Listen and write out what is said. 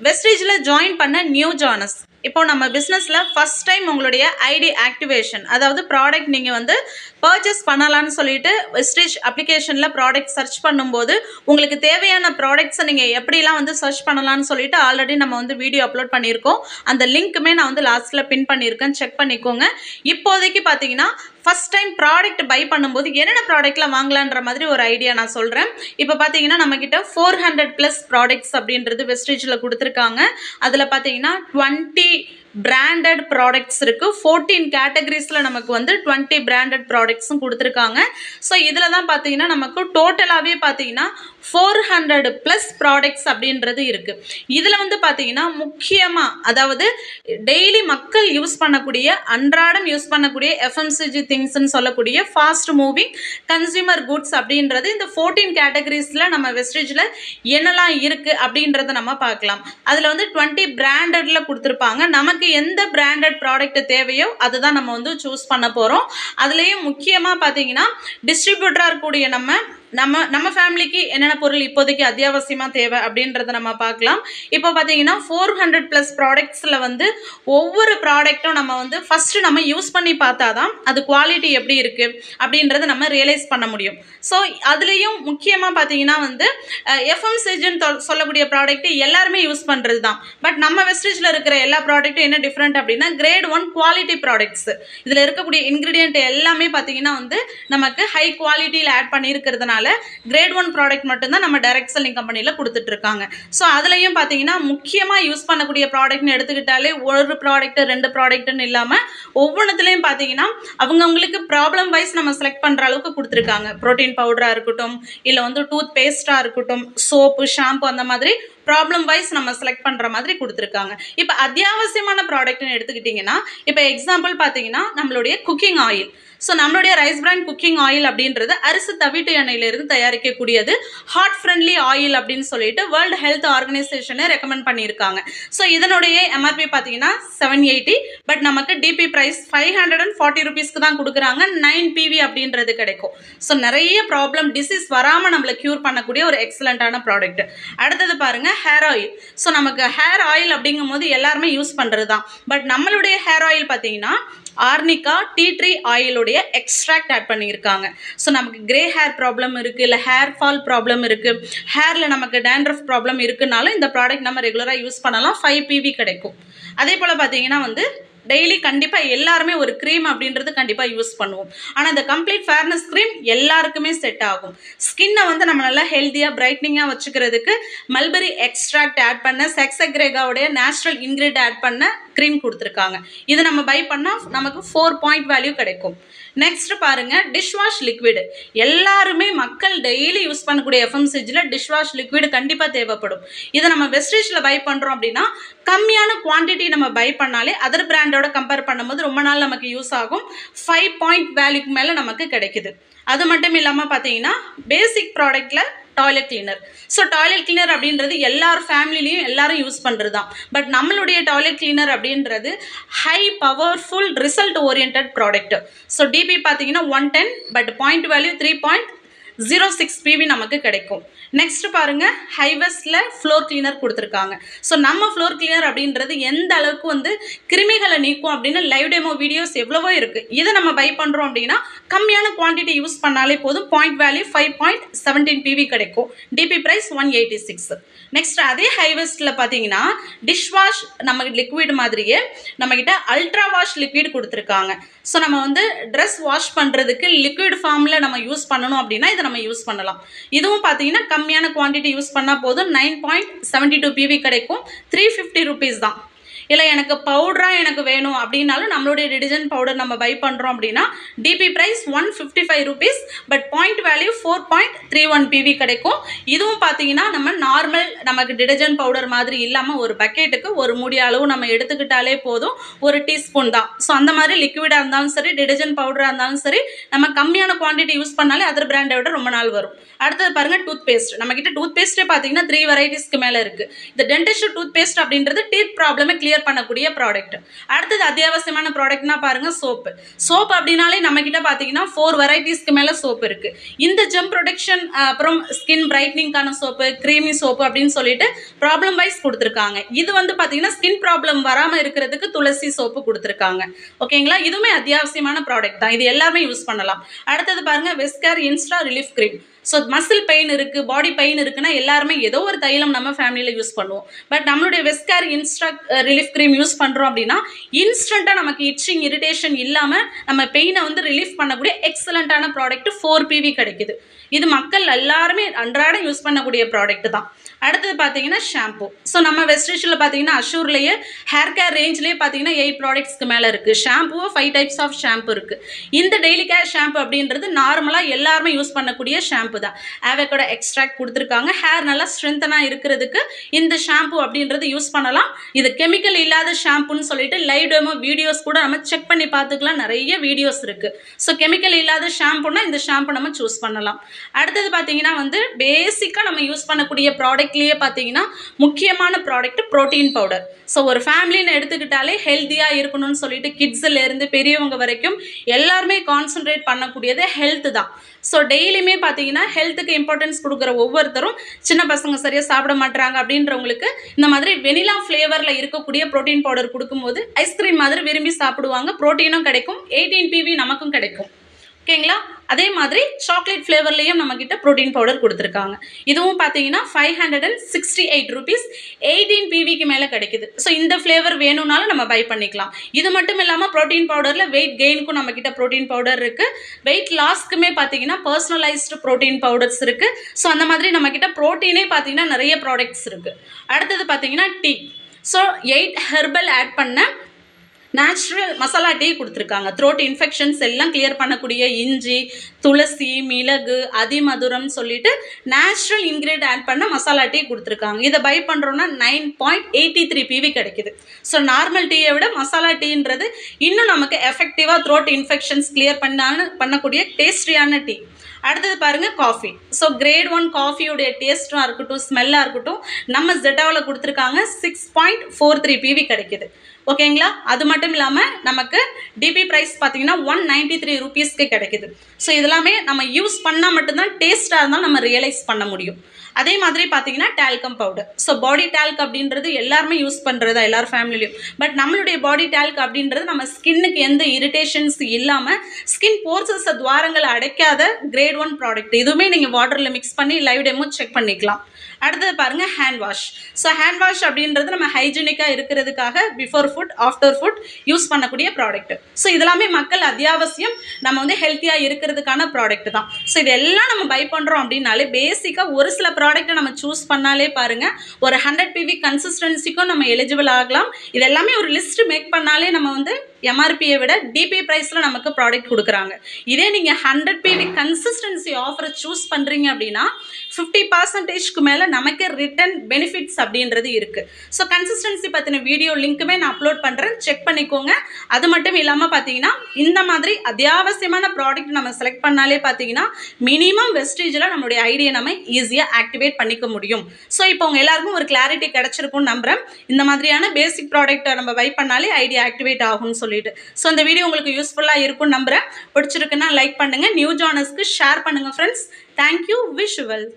வெஸ்டேஜில் join பண்ண new ஜானஸ். இப்போ நம்ம பிஸ்னஸில் ஃபஸ்ட் டைம் உங்களுடைய ஐடி ஆக்டிவேஷன், அதாவது ப்ராடக்ட் நீங்கள் வந்து பர்ச்சேஸ் பண்ணலான்னு சொல்லிட்டு வெஸ்டேஜ் அப்ளிகேஷனில் ப்ராடக்ட் சர்ச் பண்ணும்போது உங்களுக்கு தேவையான ப்ராடக்ட்ஸை நீங்கள் எப்படிலாம் வந்து சர்ச் பண்ணலான்னு சொல்லிட்டு ஆல்ரெடி நம்ம வந்து வீடியோ அப்லோட் பண்ணியிருக்கோம். அந்த லிங்க்குமே நான் வந்து லாஸ்ட்டில் பின் பண்ணியிருக்கேன், செக் பண்ணிக்கோங்க. இப்போதைக்கு பார்த்தீங்கன்னா ஃபஸ்ட் டைம் ப்ராடக்ட் பை பண்ணும்போது என்னென்ன ப்ராடக்ட்லாம் வாங்கலான்ற மாதிரி ஒரு ஐடியா நான் சொல்கிறேன். இப்போ பார்த்தீங்கன்னா நம்மக்கிட்ட 400+ ப்ராடக்ட்ஸ் அப்படின்றது வெஸ்டேஜில் கொடுத்துருக்காங்க. அதில் பார்த்தீங்கன்னா 20 பிராண்டட் ப்ராடக்ட்ஸ் இருக்குது. 14 கேட்டகரிஸில் நமக்கு வந்து 20 பிராண்டட் ப்ராடக்ட்ஸும் கொடுத்துருக்காங்க. ஸோ இதில் தான் பார்த்தீங்கன்னா நமக்கு டோட்டலாகவே பார்த்தீங்கன்னா 400+ ப்ராடக்ட்ஸ் அப்படின்றது இருக்குது. இதில் வந்து பார்த்தீங்கன்னா முக்கியமாக அதாவது டெய்லி மக்கள் யூஸ் பண்ணக்கூடிய, அன்றாடம் யூஸ் பண்ணக்கூடிய எஃப்எம்சிஜி திங்ஸ்ன்னு சொல்லக்கூடிய ஃபாஸ்ட் மூவிங் கன்சியூமர் குட்ஸ் அப்படின்றது இந்த 14 கேட்டகரிஸில் நம்ம வெஸ்டேஜில் என்னெல்லாம் இருக்குது அப்படின்றத நம்ம பார்க்கலாம். அதில் வந்து 20 பிராண்டடில் கொடுத்துருப்பாங்க. நமக்கு எந்த பிராண்டட் ப்ராடக்ட் தேவையோ அதுதான் நம்ம வந்து சூஸ் பண்ண போகிறோம். அதுலேயும் முக்கியமாக பார்த்தீங்கன்னா டிஸ்ட்ரிபியூட்டராக இருக்கக்கூடிய நம்ம ஃபேமிலிக்கு என்னென்ன பொருள் இப்போதைக்கு அத்தியாவசியமாக தேவை அப்படின்றத நம்ம பார்க்கலாம். இப்போ பார்த்தீங்கன்னா 400+ ப்ராடக்ட்ஸில் வந்து ஒவ்வொரு ப்ராடக்ட்டும் நம்ம வந்து ஃபஸ்ட்டு நம்ம யூஸ் பண்ணி பார்த்தா தான் அது குவாலிட்டி எப்படி இருக்குது அப்படின்றத நம்ம ரியலைஸ் பண்ண முடியும். ஸோ அதுலேயும் முக்கியமாக பார்த்தீங்கன்னா வந்து எஃப்எம்சிஜின்னு சொல்லக்கூடிய ப்ராடக்ட் எல்லாருமே யூஸ் பண்ணுறது தான். பட் நம்ம வெஸ்டேஜில் இருக்கிற எல்லா ப்ராடக்ட்டும் என்ன டிஃப்ரெண்ட் அப்படின்னா கிரேட் 1 குவாலிட்டி ப்ராடக்ட்ஸ். இதில் இருக்கக்கூடிய இன்க்ரீடியன்ட் எல்லாமே பார்த்தீங்கன்னா வந்து நமக்கு ஹை குவாலிட்டியில் ஆட் பண்ணியிருக்கிறதுனால கிரேட் 1 ப்ராடக்ட் மட்டும்தான் நம்ம டைரக்ட் செல்லிங் கம்பெனியில் கொடுத்துட்டு இருக்காங்க. ஸோ அதுலேயும் பார்த்தீங்கன்னா முக்கியமாக யூஸ் பண்ணக்கூடிய ப்ராடக்ட்னு எடுத்துக்கிட்டாலே ஒரு ப்ராடக்ட் 2 ப்ராடக்ட்னு இல்லாமல் ஒவ்வொன்றுத்துலேயும் பார்த்தீங்கன்னா அவங்கவுங்களுக்கு ப்ராப்ளம் வைஸ் நம்ம செலக்ட் பண்ணுற அளவுக்கு கொடுத்துருக்காங்க. ப்ரோட்டீன் பவுடராக இருக்கட்டும், இல்லை வந்து டூத் பேஸ்ட்டாக இருக்கட்டும், சோப்பு, ஷாம்பு, அந்த மாதிரி ப்ராப்ளம் வைஸ் நம்ம செலக்ட் பண்ணுற மாதிரி கொடுத்துருக்காங்க. இப்போ அத்தியாவசியமான ப்ராடக்ட்னு எடுத்துக்கிட்டிங்கன்னா இப்போ எக்ஸாம்பிள் பார்த்தீங்கன்னா நம்மளுடைய குக்கிங் ஆயில். ஸோ நம்மளுடைய ரைஸ் பிராண்ட் குக்கிங் ஆயில் அப்படின்றது அரிசி தவிட்டு எண்ணெயிலிருந்து தயாரிக்கக்கூடியது. ஹார்ட் ஃப்ரெண்ட்லி ஆயில் அப்படின்னு சொல்லிட்டு வேர்ல்டு ஹெல்த் ஆர்கனைசேஷனை ரெக்கமெண்ட் பண்ணியிருக்காங்க. ஸோ இதனுடைய எம்ஆர்பி பார்த்தீங்கன்னா 780. பட் நமக்கு டிபி ப்ரைஸ் 540 ருபீஸ்க்கு தான் கொடுக்குறாங்க. 9 PV அப்படின்றது கிடைக்கும். ஸோ நிறைய ப்ராப்ளம் டிசீஸ் வராமல் நம்மளை க்யூர் பண்ணக்கூடிய ஒரு எக்ஸலண்ட்டான ப்ராடக்ட். அடுத்தது பாருங்கள் ஹேர் ஆயில். ஸோ நமக்கு ஹேர் ஆயில் அப்படிங்கும் போது எல்லாருமே யூஸ் பண்ணுறது தான். பட் நம்மளுடைய ஹேர் ஆயில் பார்த்தீங்கன்னா ஆர்னிகா டீ ட்ரீ ஆயிலுடைய எக்ஸ்ட்ராக்ட் ஆட் பண்ணியிருக்காங்க. ஸோ நமக்கு கிரே ஹேர் ப்ராப்ளம் இருக்குது, இல்லை ஹேர் ஃபால் ப்ராப்ளம் இருக்குது, ஹேரில் நமக்கு டேண்ட்ரஃப் ப்ராப்ளம் இருக்குனாலும் இந்த ப்ராடக்ட் நம்ம ரெகுலராக யூஸ் பண்ணலாம். 5 PV கிடைக்கும். அதே போல் பார்த்தீங்கன்னா வந்து டெய்லி கண்டிப்பாக எல்லாருமே ஒரு க்ரீம் அப்படின்றது கண்டிப்பாக யூஸ் பண்ணுவோம். ஆனால் இந்த கம்ப்ளீட் ஃபேர்னஸ் க்ரீம் எல்லாருக்குமே செட் ஆகும். ஸ்கின்னை வந்து நம்ம நல்லா ஹெல்த்தியாக பிரைட்னிங்காக வச்சுக்கிறதுக்கு மல்பெரி எக்ஸ்ட்ராக்ட் ஆட் பண்ண, செக்ஸக்ரேகாவுடைய நேச்சுரல் இன்க்ரீடியன்ட் ஆட் பண்ண க்ரீம் கொடுத்துருக்காங்க. இது நம்ம பை பண்ணால் நமக்கு 4 பாயிண்ட் வேல்யூ கிடைக்கும். நெக்ஸ்ட் பாருங்க டிஷ்வாஷ் லிக்விட். எல்லாருமே மக்கள் டெய்லி யூஸ் பண்ணக்கூடிய எஃப்எம்சிஜியில் டிஷ்வாஷ் லிக்விட் கண்டிப்பாக தேவைப்படும். இதை நம்ம வெஸ்டேஜில் பை பண்ணுறோம் அப்படின்னா கம்மியான குவான்டிட்டி நம்ம பை பண்ணாலே அதர் பிராண்டோட கம்பேர் பண்ணும்போது ரொம்ப நாள் நமக்கு யூஸ் ஆகும். 5 பாயிண்ட் வேல்யூக்கு மேலே நமக்கு கிடைக்குது. அது மட்டும் இல்லாமல் பார்த்தீங்கன்னா பேசிக் ப்ராடக்டில் toilet cleaner. So toilet cleaner அப்படின்றது எல்லார் ஃபேமிலிலையும் எல்லாரும் யூஸ் பண்ணுறது தான். பட் நம்மளுடைய டாய்லெட் கிளீனர் அப்படின்றது high powerful result oriented product. So DP பார்த்தீங்கன்னா 110, பட் பாயிண்ட் வேல்யூ 3.06 PV நமக்கு கிடைக்கும். நெக்ஸ்ட் பாருங்க ஹைவெஸ்ட்ல ஃப்ளோர் கிளீனர் கொடுத்துருக்காங்க. ஸோ நம்ம ஃப்ளோர் கிளீனர் அப்படின்றது எந்த அளவுக்கு வந்து கிருமிகளை நீக்கும் அப்படின்னு லைவ் டெமோ வீடியோஸ் எவ்வளவோ இருக்கு. இதை நம்ம பை பண்றோம் அப்படின்னா கம்மியான குவான்டிட்டி யூஸ் பண்ணாலே போதும். பாயிண்ட் வேல்யூ 5.17 PV கிடைக்கும். DP price 186. நெக்ஸ்ட் அதே ஹைவெஸ்ட்ல பார்த்தீங்கன்னா டிஷ்வாஷ் நம்ம லிக்விட் மாதிரியே நம்ம கிட்ட அல்ட்ரா வாஷ் லிக்விட் கொடுத்துருக்காங்க. ஸோ நம்ம வந்து ட்ரெஸ் வாஷ் பண்ணுறதுக்கு லிக்விட் ஃபார்மில் நம்ம யூஸ் பண்ணணும் அப்படின்னா இதை நம்ம யூஸ் பண்ணலாம். இதுவும் பார்த்தீங்கன்னா கம்மியான குவான்டிட்டி யூஸ் பண்ணால் போதும். 9.72 PV கிடைக்கும். 350 ருபீஸ் தான். இல்லை எனக்கு பவுடராக எனக்கு வேணும் அப்படின்னாலும் நம்மளுடைய டிடர்ஜென்ட் பவுடர் நம்ம பை பண்ணுறோம் அப்படின்னா DP price 155 rupees. But point value 4.31 PV கிடைக்கும். இதுவும் பார்த்தீங்கன்னா நம்ம நார்மல் நமக்கு டிடர்ஜென்ட் பவுடர் மாதிரி இல்லாமல் ஒரு பக்கெட்டுக்கு ஒரு மூடி அளவு நம்ம எடுத்துக்கிட்டாலே போதும். 1 டீஸ்பூன் தான். ஸோ அந்த மாதிரி லிக்விடாக இருந்தாலும் சரி, டிடர்ஜென்ட் பவுடராக இருந்தாலும் சரி, நம்ம கம்மியான குவான்டிட்டி யூஸ் பண்ணாலே அதர் பிராண்டை விட ரொம்ப நாள் வரும். அடுத்தது பாருங்கள் டூத் பேஸ்ட். நம்மக்கிட்ட டூத் பேஸ்ட்டே பார்த்தீங்கன்னா 3 வெரைட்டிஸ்க்கு மேலே இருக்குது. இந்த டென்டிஸ்ட் டூத் பேஸ்ட் அப்படின்றது டீத் ப்ராப்ளமே கிளியர் கிளியர் பண்ணக்கூடிய ப்ராடக்ட். அடுத்தது அத்தியாவசியமான ப்ராடக்ட்னா பாருங்க சோப்பு அப்படின்னாலே நம்ம கிட்ட பார்த்தீங்கன்னா 4 வெரைட்டிஸ்க்கு மேலே சோப்பு இருக்கு. இந்த ஜெம் ப்ரொடெக்ஷன் அப்புறம் ஸ்கின் பிரைட்னிங்கான சோப்பு, க்ரீமி சோப்பு அப்படின்னு சொல்லிட்டு ப்ராப்ளம் வைஸ் கொடுத்துருக்காங்க. இது வந்து பார்த்தீங்கன்னா ஸ்கின் ப்ராப்ளம் வராமல் இருக்கிறதுக்கு துளசி சோப்பு கொடுத்துருக்காங்க. ஓகேங்களா, இதுவுமே அத்தியாவசியமான ப்ராடக்ட் தான். இது எல்லாமே யூஸ் பண்ணலாம். அடுத்தது பாருங்க Vescare insta relief cream. So muscle pain இருக்குது, பாடி பெயின் இருக்குன்னா எல்லாருமே ஏதோ ஒரு தைலம் நம்ம ஃபேமிலியில் யூஸ் பண்ணுவோம். பட் நம்மளுடைய வெஸ்கேர் இன்ஸ்டா ரிலீஃப் க்ரீம் யூஸ் பண்ணுறோம் அப்படின்னா இன்ஸ்டண்ட்டாக நமக்கு இட்சிங் இரிட்டேஷன் இல்லாமல் நம்ம பெயினை வந்து ரிலீஃப் பண்ணக்கூடிய எக்ஸலண்ட்டான ப்ராடக்ட் 4PV கிடைக்குது. இது மக்கள் எல்லாருமே அன்றாடம் யூஸ் பண்ணக்கூடிய ப்ராடக்ட் தான். அடுத்தது பார்த்தீங்கன்னா ஷாம்பு. ஸோ நம்ம வெஸ்டேஷனில் பார்த்தீங்கன்னா அஷூர்லேயே ஹேர் கேர் ரேஞ்ச்லேயே பார்த்தீங்கன்னா 8 ப்ராடக்ட்ஸ்க்கு மேலே இருக்குது. ஷாம்புவோ 5 டைப்ஸ் ஆஃப் ஷாம்பு இருக்குது. இந்த டெய்லி கேர் ஷாம்பு அப்படின்றது நார்மலாக எல்லாருமே யூஸ் பண்ணக்கூடிய ஷாம்பு தான். ஆவகோடா எக்ஸ்ட்ராக்ட் கொடுத்துருக்காங்க. ஹேர் நல்லா ஸ்ட்ரென்த்தனாக இருக்கிறதுக்கு இந்த ஷாம்பு அப்படின்றது யூஸ் பண்ணலாம். இது கெமிக்கல் இல்லாத ஷாம்புன்னு சொல்லிட்டு லைவ் டெமோ வீடியோஸ் கூட நம்ம செக் பண்ணி பார்த்துக்கலாம். நிறைய வீடியோஸ் இருக்குது. ஸோ கெமிக்கல் இல்லாத ஷாம்புனா இந்த ஷாம்பு நம்ம சூஸ் பண்ணலாம். அடுத்தது பார்த்தீங்கன்னா வந்து பேசிக்காக நம்ம யூஸ் பண்ணக்கூடிய ப்ராடக்ட்லேயே பார்த்தீங்கன்னா முக்கியமான ப்ராடக்ட் ப்ரோட்டீன் பவுடர். ஸோ ஒரு ஃபேமிலின்னு எடுத்துக்கிட்டாலே ஹெல்த்தியாக இருக்கணும்னு சொல்லிட்டு கிட்ஸ்லேருந்து பெரியவங்க வரைக்கும் எல்லாருமே கான்சன்ட்ரேட் பண்ணக்கூடியது ஹெல்த்து தான். ஸோ டெய்லியுமே பார்த்தீங்கன்னா ஹெல்த்துக்கு இம்பார்ட்டன்ஸ் கொடுக்குற ஒவ்வொருத்தரும் சின்ன பசங்க சரியாக சாப்பிட மாட்டாங்க அப்படின்றவங்களுக்கு இந்த மாதிரி வெனிலா ஃப்ளேவரில் இருக்கக்கூடிய ப்ரோட்டீன் பவுடர் கொடுக்கும்போது ஐஸ்கிரீம் மாதிரி விரும்பி சாப்பிடுவாங்க. ப்ரோட்டீனும் கிடைக்கும், 18PV நமக்கும் கிடைக்கும். ஓகேங்களா, அதே மாதிரி சாக்லேட் ஃப்ளேவர்லேயும் நம்மக்கிட்ட ப்ரோட்டீன் பவுடர் கொடுத்துருக்காங்க. இதுவும் பார்த்தீங்கன்னா 568 rupees 18PVக்கு மேலே கிடைக்குது. ஸோ இந்த ஃப்ளேவர் வேணும்னாலும் நம்ம பை பண்ணிக்கலாம். இது மட்டும் இல்லாமல் ப்ரோட்டீன் பவுடரில் வெயிட் கெயினுக்கும் நம்மக்கிட்ட ப்ரோட்டீன் பவுடர் இருக்குது. வெயிட் லாஸ்க்குமே பார்த்தீங்கன்னா பர்சனலைஸ்டு ப்ரோட்டீன் பவுடர்ஸ் இருக்குது. ஸோ அந்த மாதிரி நம்மக்கிட்ட ப்ரோட்டீனே பார்த்தீங்கன்னா நிறைய ப்ராடக்ட்ஸ் இருக்குது. அடுத்தது பார்த்தீங்கன்னா டீ. ஸோ 8 ஹெர்பல் ஆட் பண்ண நேச்சுரல் மசாலா டீ கொடுத்துருக்காங்க. த்ரோட் இன்ஃபெக்ஷன்ஸ் எல்லாம் கிளியர் பண்ணக்கூடிய இஞ்சி, துளசி, மிளகு, அதிமதுரம் சொல்லிட்டு நேச்சுரல் இன்க்ரீடியன்ட் ஆட் பண்ண மசாலா டீ கொடுத்துருக்காங்க. இதை பை பண்ணுறோன்னா 9.83PV கிடைக்குது. ஸோ நார்மல் டீயை விட மசாலா டீன்றது இன்னும் நமக்கு எஃபெக்டிவாக த்ரோட் இன்ஃபெக்ஷன்ஸ் கிளியர் பண்ணக்கூடிய டேஸ்டியான டீ. அடுத்தது பாருங்க காஃபி. ஸோ கிரேட் 1 காஃபியோடைய டேஸ்ட்டாக இருக்கட்டும், ஸ்மெல்லாக இருக்கட்டும், நம்ம ஜெட்டாவில் கொடுத்துருக்காங்க 6.43PV கிடைக்குது. ஓகேங்களா, அது மட்டும் இல்லாமல் நமக்கு டிபி ப்ரைஸ் பார்த்தீங்கன்னா 193 rupeesக்கு கிடைக்குது. ஸோ இதெல்லாமே நம்ம யூஸ் பண்ணால் மட்டும்தான் டேஸ்ட்டாக இருந்தாலும் நம்ம ரியலைஸ் பண்ண முடியும். அதே மாதிரி பார்த்தீங்கன்னா talcum powder. So body talc அப்படின்றது எல்லாருமே யூஸ் பண்ணுறதா எல்லார் ஃபேமிலிலையும். பட் நம்மளுடைய பாடி டால்க் அப்படின்றது நம்ம ஸ்கின்னுக்கு எந்த இரிட்டேஷன்ஸ் இல்லாமல் ஸ்கின் போர்சஸ் துவாரங்களை அடைக்காத கிரேட் 1 ப்ராடக்ட். இதுவுமே நீங்கள் வாட்டரில் மிக்ஸ் பண்ணி லைவ் டெமோ செக் பண்ணிக்கலாம். அடுத்தது பாருங்கள் hand wash. So hand wash அப்படின்றது நம்ம ஹைஜீனிக்காக இருக்கிறதுக்காக before food after food use பண்ணக்கூடிய ப்ராடக்ட். ஸோ இதெல்லாமே மக்கள் அத்தியாவசியம் நம்ம வந்து ஹெல்த்தியாக இருக்கிறதுக்கான ப்ராடக்ட் தான். ஸோ இதெல்லாம் நம்ம பை பண்ணுறோம் அப்படின்னாலே பேசிக்காக ஒரு சில ப்ராடக்ட்டை நம்ம சூஸ் பண்ணாலே பாருங்கள் ஒரு 100PV கன்சிஸ்டன்சிக்கும் நம்ம எலிஜிபிள் ஆகலாம். இதெல்லாமே ஒரு லிஸ்ட் மேக் பண்ணாலே நம்ம வந்து எம்ஆர்பியை விட டிபி ப்ரைஸில் நமக்கு ப்ராடக்ட் கொடுக்குறாங்க. இதே நீங்கள் 100PV கன்சிஸ்டன்சி ஆஃபரை சூஸ் பண்ணுறீங்க அப்படின்னா 50%க்கு மேலே நமக்கு ரிட்டர்ன் பெனிஃபிட்ஸ் அப்படின்றது இருக்குது. ஸோ கன்சிஸ்டன்சி பற்றின வீடியோ லிங்க்குமே நான் அப்லோட் பண்ணுறேன், செக் பண்ணிக்கோங்க. அது மட்டும் இல்லாமல் பார்த்தீங்கன்னா இந்த மாதிரி அத்தியாவசியமான ப்ராடக்ட் நம்ம செலக்ட் பண்ணாலே பார்த்தீங்கன்னா மினிமம் வெஸ்டேஜில் நம்மளுடைய ஐடியை நம்ம ஈஸியாக ஆக்டிவேட் பண்ணிக்க முடியும். ஸோ இப்போ உங்கள் எல்லாருக்கும் ஒரு கிளாரிட்டி கிடச்சிருக்கும்னு நம்புகிறேன். இந்த மாதிரியான பேசிக் ப்ராடக்ட்டை நம்ம பை பண்ணாலே ஐடியா ஆக்டிவேட் ஆகும்னு சொல்லிட்டு. ஸோ இந்த வீடியோ உங்களுக்கு யூஸ்ஃபுல்லாக இருக்கும்னு நம்புகிறேன். பிடிச்சிருக்குன்னா லைக் பண்ணுங்கள், நியூ ஜானர்ஸ்க்கு ஷேர் பண்ணுங்கள் friends. Thank you, wish you well.